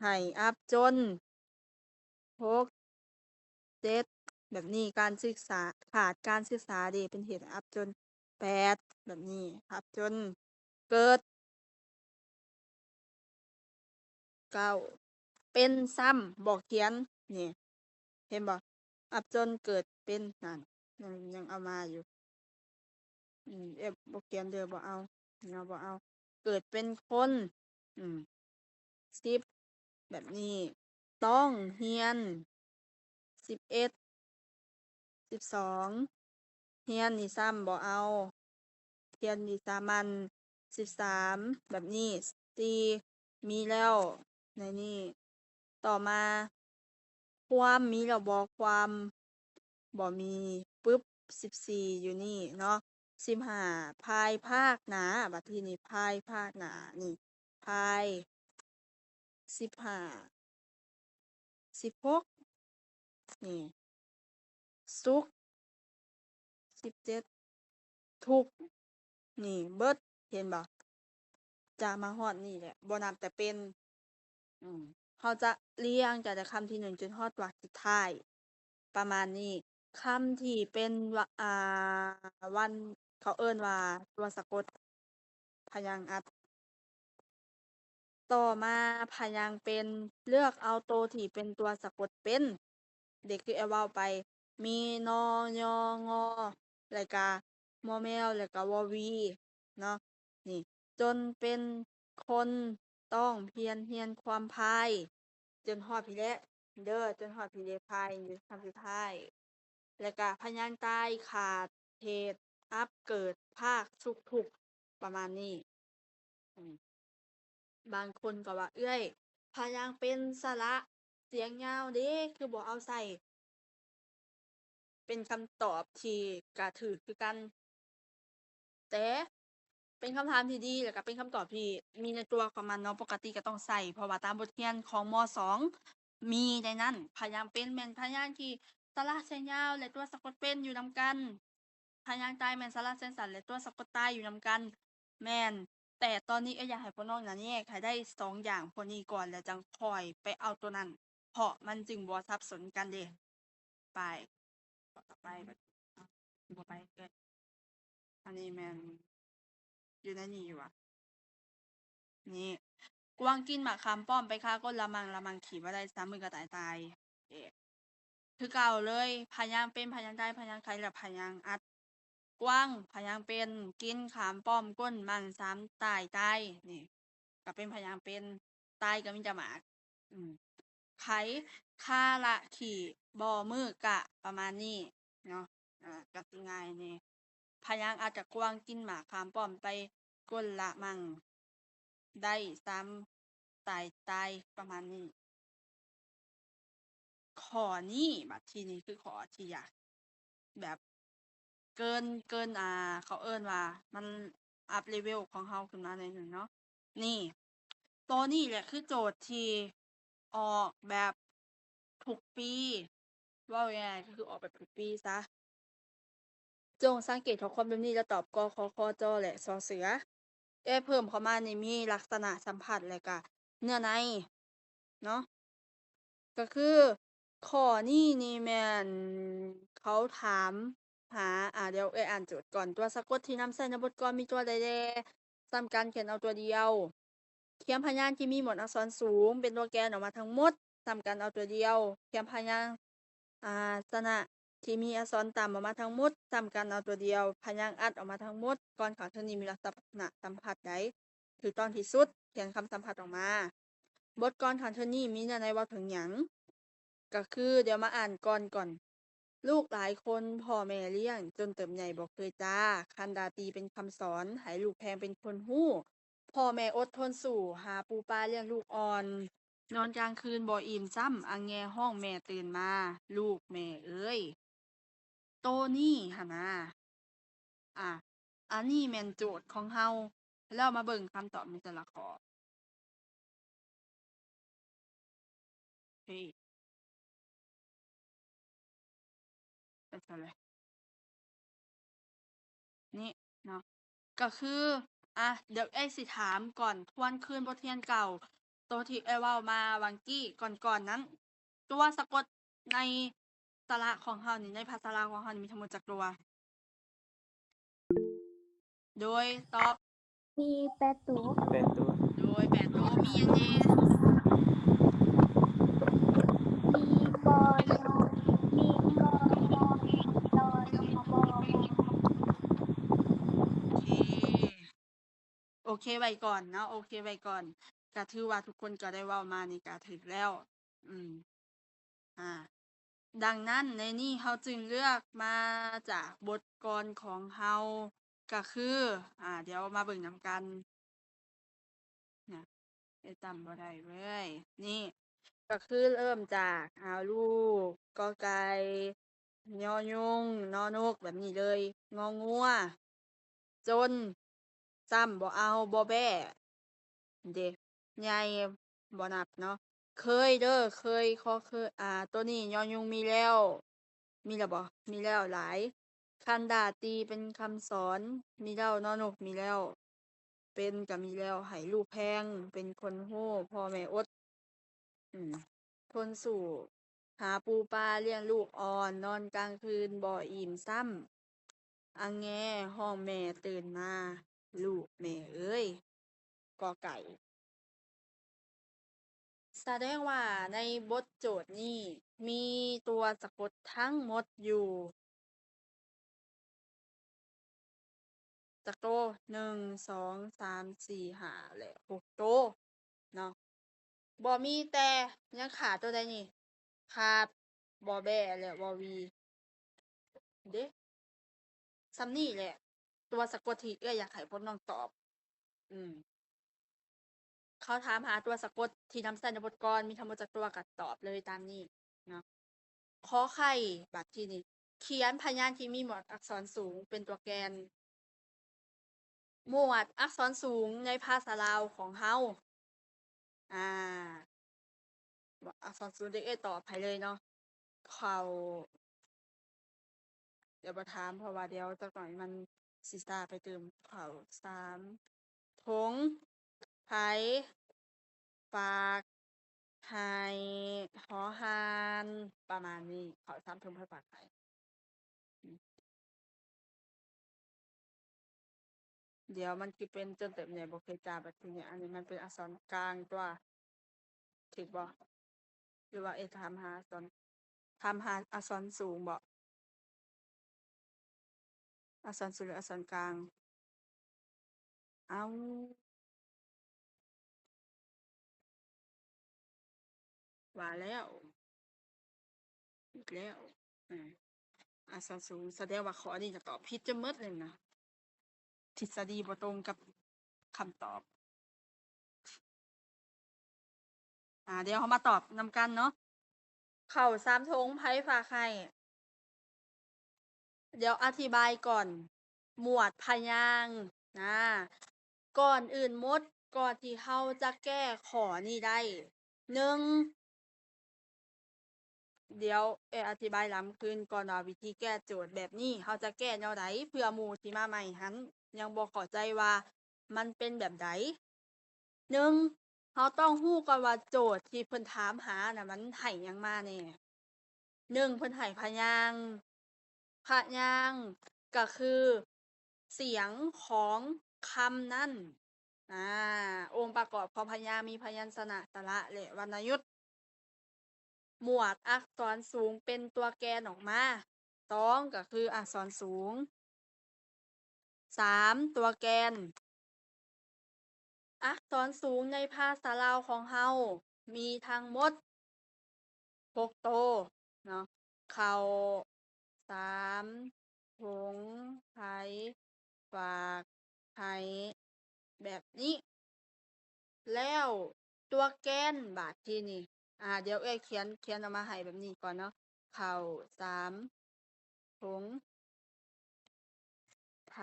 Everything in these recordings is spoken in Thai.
ให้อัพจน6 7แบบนี้การศึกษาขาดการศึกษาเด้เป็นเหตุให้อัพจน8แบบนี้อัพจนเกิด9เป็นซ้ำบ่เขียนนี่เห็นบ่อัพจนเกิดเป็นนั่นยังเอามาอยู่บ่เขียนเด้อบ่เอาบ่เอาเกิดเป็นคนอืม10แบบนี้ต้องเรียน11 12เรียนนี่ซ้ำบ่เอาเรียนนี่สามัญ13แบบนี้4มีแล้วในนี้ต่อมาความมีแล้วบ่ความบ่มีปึ๊บ14อยู่นี่เนาะ15ภายภาคหน้าบัดทีนี้ภายภาคหน้านี่ภาย15 16นี่สุข17ทุกข์นี่เบิดเห็นบ่จะมาฮอดนี่แหละบ่นับแต่เป็นเราจะเรียงจากคำที่1จนฮอดวรรคสุดท้ายประมาณนี้คำที่เป็นวันเขาเอิ้นว่าตัวสะกดพยางค์อัดต่อมาพยางค์เป็นเลือกเอาตัวที่เป็นตัวสะกดเป็นเด็กคือเว้าไปมีนอยงอแล้วก็มอแมวแล้วก็วอวีเนาะนี่จนเป็นคนต้องเพียรเรียนความพายจนฮอดพี่แหละเด้อจนฮอดพี่เลพายอยู่คำสุดท้ายแล้วก็พยางค์ตายขาดเหตุอับเกิดภาคสุขทุกข์ประมาณนี้อืมบางคนก็ว่าเอ้ยพยางค์เป็นสระเสียงยาวเด้คือบ่เอาใส่เป็นคำตอบที่ก็ถูกคือกันแต่เป็นคำถามที่ดีแล้วก็เป็นคำตอบที่มีในตัวของมันเนาะปกติก็ต้องใส่เพราะว่าตามบทเรียนของม2มีในนั้นพยางค์เป็นแม่นพยางค์ที่สระเสียงยาวและตัวสะกดเป็นอยู่นำกันพยางค์ตายแม่นสระเสียงสั้นและตัวสะกดตายอยู่นำกันแม่นแต่ตอนนี้อยากให้พวกน้องน่ะแยกให้ได้2อย่างพวกนี้ก่อนแล้วจั่งค่อยไปเอาตัวนั้นเพราะมันจึงบ่สับสนกันเดะไปต่อไปบัดอ้าวสิบ่ไปเอ้ยอันนี้แม่นอยู่ในนี่อยู่ว่ะนี่กวางกินหมากคำป้อมไปฆ่าก้นละมังละมังขี่บ่ได้ซ้ำมือกระต่ายตายเอ๊ะคือเก่าเลยพยางค์เป็นพยางค์ตายพยางค์ไขและพยางค์อัดกวางพยางค์เป็นกินขามป้อมก้นมังซ้ำตายตายนี่ก็เป็นพยางค์เป็นตายก็มีแต่หมากอืมไขคาละขี่บ่มือกะประมาณนี้เนาะก็สิง่ายนี่พยางค์อาจจะกวางกินหมากขามป้อมไปก้นละมังได้ซ้ำตายประมาณนี้ข้อนี้บัดทีนี้คือข้อที่อยากแบบเกินเขาเอิ้นว่ามันอัปเลเวลของเราขึ้นมาหน่อยหนึ่งเนาะนี่ตัวนี้แหละคือโจทย์ที่ออกแบบทุกปีเว้าง่ายๆก็คือออกแบบทุกปีซะจงสังเกตข้อความแบบนี้แล้วตอบกขคจและสอเสือเพิ่มเข้ามานี่มีลักษณะสัมผัสแล้วก็เนื้อในเนาะก็คือข้อนี้นี่แม่นเขาถามหาเดี๋ยวอ่านโจทย์ก่อนตัวสะกดที่นำใส่ในบทกลอนมีตัวใดแน่ซ้ำกันเขียนเอาตัวเดียวเขียนพยางค์ที่มีหมวดอักษรสูงเป็นตัวแกนออกมาทั้งหมดซ้ำกันเอาตัวเดียวเขียนพยางค์สระที่มีอักษรต่ำออกมาทั้งหมดซ้ำกันเอาตัวเดียวพยางค์อัดออกมาทั้งหมดก่อนเขาเท่านี้มีลักษณะสัมผัสใดถูกต้องที่สุดเขียนคำสัมผัสออกมาบทกลอนของเธอนี่มีเนื้อในเว้าถึงหยังก็คือเดี๋ยวมาอ่านก่อนลูกหลายคนพ่อแม่เลี้ยงจนเติบใหญ่บ่เคยจ้าคันดาตีเป็นคำสอนให้ลูกแพงเป็นคนฮู้พ่อแม่อดทนสู้หาปูปลาเลี้ยงลูกอ่อนนอนกลางคืนบ่อิ่มซ้ำอังแงห้องแม่ตื่นมาลูกแม่เอ้ยโตนี้หั่นนะอ่ะอันนี้แม่นโจทย์ของเราแล้วมาเบิ่งคำตอบในแต่ละข้อเฮ้ยเป็นจั่งใดนี่เนาะก็คือเดี๋ยวสิถามก่อนทวนคืนบทเรียนเก่า ตัวที่เว้ามาวังกี้ก่อนนั้น ตัวสะกดในสระของเฮานี่ในภาษาลาวของเฮานี่มีทั้งหมดจักตัว โดยตอบ มี8 ตัว 8 ตัว โดย8ตัวมีหยังแหน่ มีกอยอมีงอมอลอยมอ โอเค โอเคไว้ก่อนเนาะ โอเคไว้ก่อน ก็ถือว่าทุกคนก็ได้เว้ามานี่ก็ถูกแล้ว อ่า ดังนั้นในนี้เฮาจึงเลือกมาจากบทกลอนของเฮาก็คือ เดี๋ยวมาเบิ่งนำกันนะจำบ่ได้เว้ย นี่ ก็คือเริ่มจากลูกกอไก่ยอยุงนอนกแบบนี้เลย งองัว จน ซ้ำบ่เอาบ่แบ้เด้ใหญ่บ่นับเนาะ เคยเด้อ เคยขอเคย ตัวนี้ยอยุงมีแล้ว มีแล้วบ่ มีแล้วหลาย คันดาตีเป็นคำสอน มีแล้วนอนกมีแล้ว เป็นก็มีแล้ว ให้ลูกแพง เป็นคนโง่พ่อแม่อด ทนสู้ หาปูปลาเลี้ยงลูกอ่อน นอนกลางคืนบ่อิ่มซ้ำ อังแงห้องแม่ตื่นมา ลูกแม่เอ้ย กอไก่ แสดงว่าในบทโจทย์นี้มีตัวสะกดทั้งหมดอยู่จักโตว1 2 3 4 5และ6โตวเนาะบ่มีแต่ยังขาดตัวใดนี่ ขาดบ่แบ้และบ่วี เด้ส่ำนี้แหละ ตัวสะกดที่อยากให้พวกน้องตอบ อืม เขาถามหาตัวสะกดที่นำใส่ในบทกลอนมีทั้งหมดจักตัวก็ตอบเลยตามนี้เนาะ ขอไข่บัดทีนี้ เขียนพยานที่มีหมวดอักษรสูงเป็นตัวแกน หมวดอักษรสูงในภาษาลาวของเฮา อักษรสูงเด็กตอบให้เลยเนาะ เขาเดี๋ยวบ่ถามเพราะว่าเดี๋ยวจักหน่อยมันสิซ่าไปเติมเขา3ถง ไผ ฝาก ให้ หอหาน ประมาณนี้ เขา3ถง ไผ ฝาก ให้ เดี๋ยวมันสิเป็นจนเติบใหญ่บ่เคยจาบัดทีนี้ อันนี้มันเป็นอักษรกลางตั่ว ถูกบ่ หรือว่าถามหาอักษรสูงบ่ อักษรสูงหรืออักษรกลาง อ้าว ว่าแล้ว อีกแล้ว อักษรสูงแสดงว่าข้อนี้จะตอบผิดจะหมดเลยนะ ทฤษฎีบ่ตรงกับคำตอบ เดี๋ยวเรามาตอบนำกันเนาะ ข้าว3ถง ไผฝากให้ เดี๋ยวอธิบายก่อน หมวดพยางค์ ก่อนอื่นหมด ก่อนที่เราจะแก้ข้อนี้ได้ 1 เดี๋ยวอธิบายล้ำขึ้นก่อนว่าวิธีแก้โจทย์แบบนี้เราจะแก้แนวใด เพื่อหมู่ที่มาใหม่หั้นยังบ่เข้าใจว่ามันเป็นแบบใด 1 เราต้องรู้ก่อนว่าโจทย์ที่เพิ่นถามหาน่ะมันให้หยังมาแหน่ 1 เพิ่นให้พยางค์ พยางค์ก็คือเสียงของคำนั้น องค์ประกอบของพยางค์มีพยัญชนะ สระและวรรณยุกต์ หมวดอักษรสูงเป็นตัวแกนออกมา 2 ก็คืออักษรสูง 3 ตัวแกน อักษรสูงในภาษาลาวของเฮามีทั้งหมด6โตวเนาะ ข้าว3ถง ไผ ฝาก ให้ แบบนี้ แล้วตัวแกนบาดทีนี้ เดี๋ยวเขียนออกมาให้แบบนี้ก่อนเนาะ ข้าว3ถง ไผ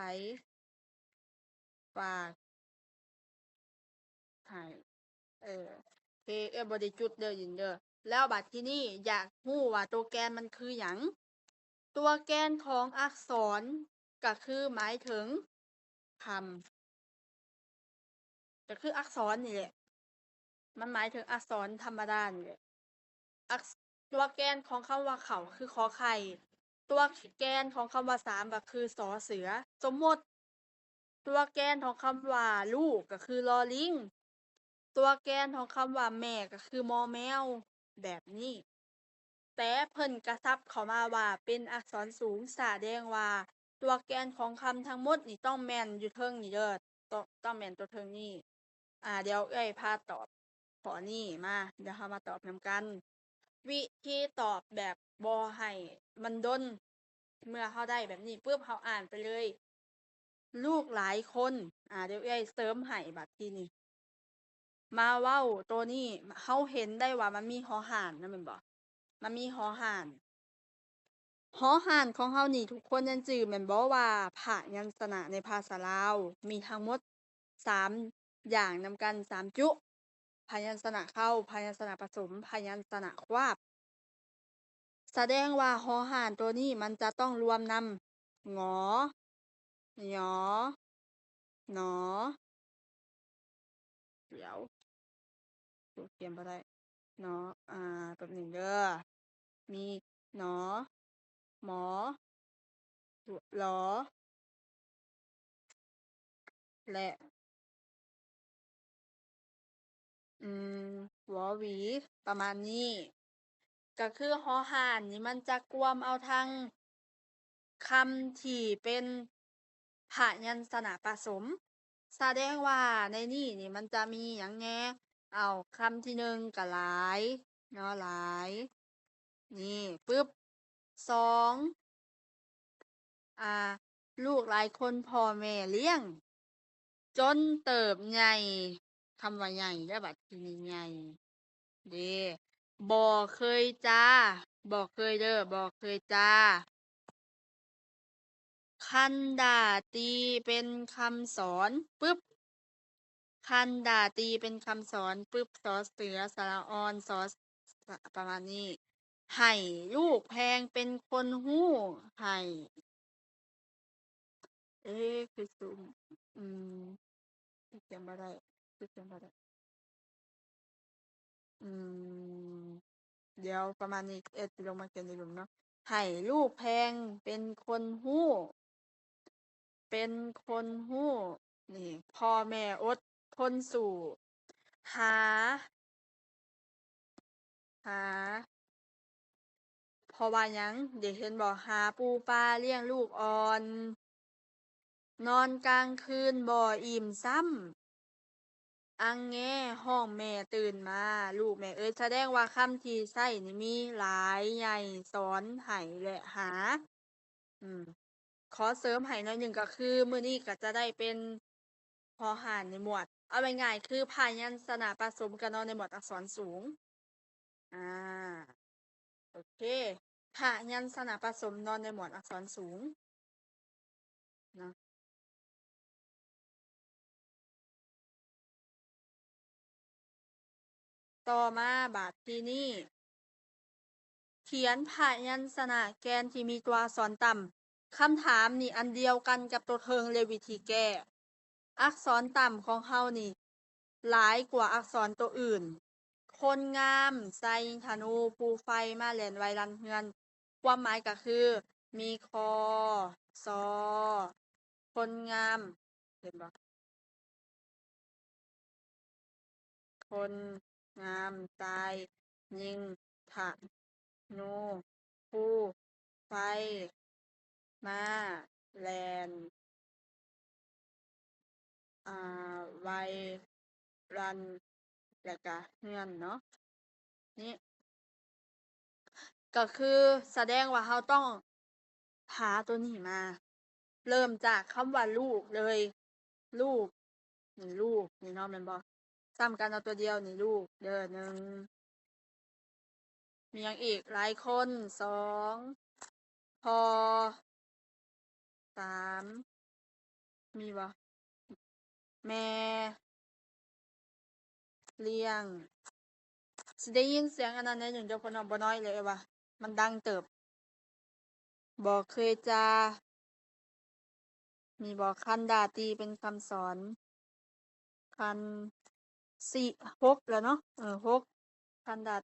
ฝาก ให้ โอเค บ่ได้จุดเด้อยินเด้อ แล้วบัดทีนี้อยากรู้ว่าตัวแกนมันคือหยัง ตัวแกนของอักษรก็คือหมายถึงคำ ก็คืออักษรนี่แหละ มันหมายถึงอักษรธรรมดานี่แหละตัวแกนของคำว่าเขาคือขอไข่ ตัวแกนของคำว่าสามก็คือสอเสือ สมมติ ตัวแกนของคำว่าลูกก็คือลอลิง ตัวแกนของคำว่าแม่ก็คือมอแมว แบบนี้ แต่เพิ่นกระซับเข้ามาว่าเป็นอักษรสูงแสดงว่า ตัวแกนของคำทั้งหมดนี่ต้องแม่นอยู่เทิงนี่เด้อต้องแม่นตัวเทิงนี่เดี๋ยวพาตอบข้อนี้มาเดี๋ยวเรามาตอบนำกัน วิธีตอบแบบบ่ให้มันดน เมื่อเราได้แบบนี้ปุ๊บเราอ่านไปเลย ลูกหลายคนเดี๋ยวเสริมให้บัดทีนี้ มาเว้าตัวนี้เราเห็นได้ว่ามันมีหอห่านนะแม่นบ่ มันมีหอห่าน หอห่านของเรานี่ทุกคนยังจื้อแม่นบ่ว่าพยัญชนะในภาษาลาวมีทั้งหมด3อย่างนำกัน3จุ พยัญชนะเข้า พยัญชนะผสม พยัญชนะควาบ แสดงว่าหอห่านตัวนี้มันจะต้องรวมนำงอ หยอ หนอ เดี๋ยวเขียนบ่ได้หนอแป๊บหนึงเด้อ มีหนอ หมอ หลอ และวอหวี ประมาณนี้ ก็คือหอห่านนี่มันจะกวมเอาทั้งคำที่เป็นพยัญชนะผสม แสดงว่าในนี้นี่มันจะมีหยังแหน่เอาคำที่1ก็หลายเนาะหลาย นี่ปึ๊บ 2ลูกหลายคนพ่อแม่เลี้ยง จนเติบใหญ่คำว่าใหญ่เด้อบัดทีนี้ใหญ่เด้บ่เคยจ้าบ่เคยเด้อบ่เคยจ้า คันดาตีเป็นคำสอนปึ๊บ คันดาตีเป็นคำสอนปึ๊บสอเสือสระออนสอประมาณนี้ ให้ลูกแพงเป็นคนฮู้ให้คือซุมคือเขียนบ่ได้คือเขียนบ่ได้เดี๋ยวประมาณนี้สิลงมาเขียนในหลุมเนาะให้ลูกแพงเป็นคนฮู้ เป็นคนฮู้ นี่พ่อแม่อดทนสู้ หา หา เพราะว่าหยังเดี๋ยวเห็นบ่หาปูปลาเลี้ยงลูกอ่อน นอนกลางคืนบ่อิ่มซ้ำ อังแงห้องแม่ตื่นมา ลูกแม่เอ้ยแสดงว่าคำที่ใช้นี่มีหลายใหญ่สอนให้และหา ขอเสริมให้หน่อยหนึ่งก็คือมื้อนี้ก็จะได้เป็นพอหารในหมวด เอาง่ายๆคือพยัญชนะผสมกันเนาะในหมวดอักษรสูง อ่า โอเคพยัญชนะผสมนอนในหมวดอักษรสูงเนาะต่อมาบาดทีนี้ เขียนพยัญชนะแกนที่มีตัวอักษรต่ำคำถามนี่อันเดียวกันกับตัวเทิงเลยวิธีแก้ อักษรต่ำของเฮานี่ หลายกว่าอักษรตัวอื่น คนงามใส่ธนูปูไฟมาแล่นไวรันเฮือน ความหมายก็คือ มีคอซอคนงามเห็นบ่คนงามตายยิงธนูปูไฟ มาแลนไวรันแล้วก็เฮือนเนาะนี่ก็คือแสดงว่าเราต้องหาตัวนี้มา เริ่มจากคำว่าลูกเลย ลูกนี่ลูกนี่เนาะแม่นบ่ซ้ำกันเอาตัวเดียวนี่ลูกเด้อหนึ่งมีหยังอีกหลายคนสองพอสามมีบ่แม่เลี้ยงสิได้ยินเสียงอันนั้นแหน่หนึ่งเดี๋ยวเพิ่นว่าบ่น้อยเลยว่ามันดังเติบบ่เคยจามีบ่คันดาตีเป็นคำสอน คัน 6แล้วเนาะ6 กันดา